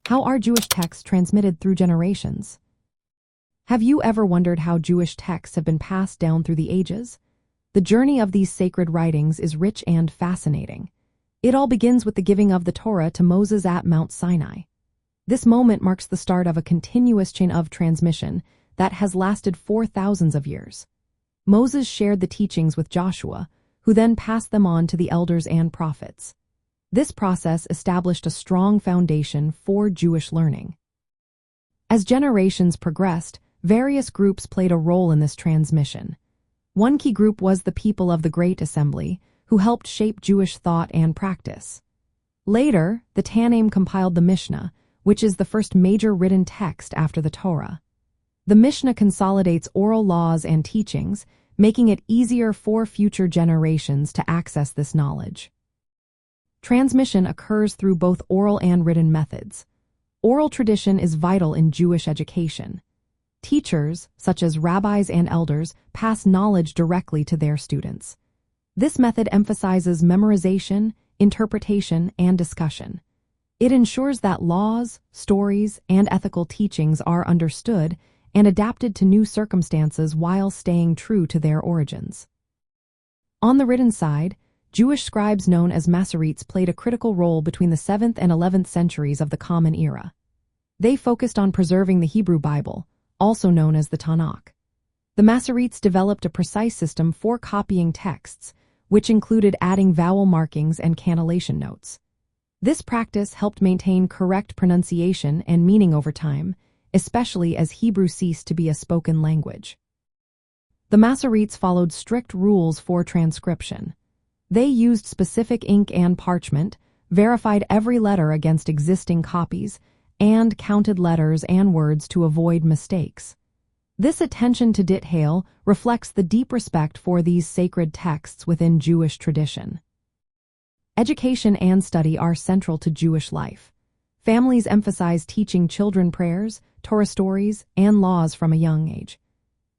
How are Jewish texts transmitted through generations? Have you ever wondered how Jewish texts have been passed down through the ages? The journey of these sacred writings is rich and fascinating. It all begins with the giving of the Torah to Moses at Mount Sinai. This moment marks the start of a continuous chain of transmission that has lasted for thousands of years. Moses shared the teachings with Joshua, who then passed them on to the elders and prophets. This process established a strong foundation for Jewish learning. As generations progressed, various groups played a role in this transmission. One key group was the people of the Great Assembly, who helped shape Jewish thought and practice. Later, the Tanaim compiled the Mishnah, which is the first major written text after the Torah. The Mishnah consolidates oral laws and teachings, making it easier for future generations to access this knowledge. Transmission occurs through both oral and written methods. Oral tradition is vital in Jewish education. Teachers, such as rabbis and elders, pass knowledge directly to their students. This method emphasizes memorization, interpretation, and discussion. It ensures that laws, stories, and ethical teachings are understood and adapted to new circumstances while staying true to their origins. On the written side, Jewish scribes known as Masoretes played a critical role between the 7th and 11th centuries of the Common Era. They focused on preserving the Hebrew Bible, also known as the Tanakh. The Masoretes developed a precise system for copying texts, which included adding vowel markings and cannellation notes. This practice helped maintain correct pronunciation and meaning over time, especially as Hebrew ceased to be a spoken language. The Masoretes followed strict rules for transcription. They used specific ink and parchment, verified every letter against existing copies, and counted letters and words to avoid mistakes. This attention to detail reflects the deep respect for these sacred texts within Jewish tradition. Education and study are central to Jewish life. Families emphasize teaching children prayers, Torah stories, and laws from a young age.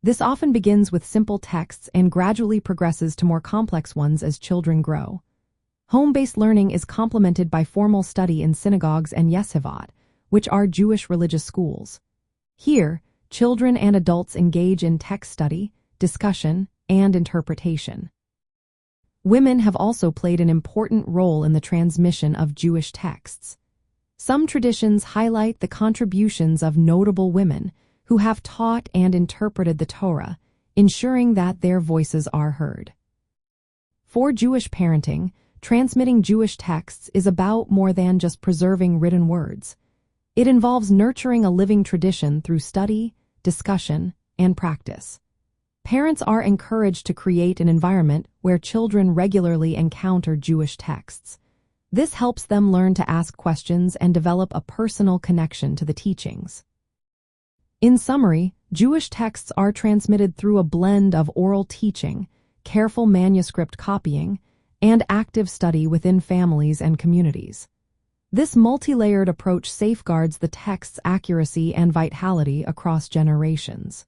This often begins with simple texts and gradually progresses to more complex ones as children grow. Home-based learning is complemented by formal study in synagogues and yeshivot, which are Jewish religious schools. Here, children and adults engage in text study, discussion, and interpretation. Women have also played an important role in the transmission of Jewish texts. Some traditions highlight the contributions of notable women who have taught and interpreted the Torah, ensuring that their voices are heard. For Jewish parenting, transmitting Jewish texts is about more than just preserving written words. It involves nurturing a living tradition through study, discussion, and practice. Parents are encouraged to create an environment where children regularly encounter Jewish texts. This helps them learn to ask questions and develop a personal connection to the teachings. In summary, Jewish texts are transmitted through a blend of oral teaching, careful manuscript copying, and active study within families and communities. This multi-layered approach safeguards the text's accuracy and vitality across generations.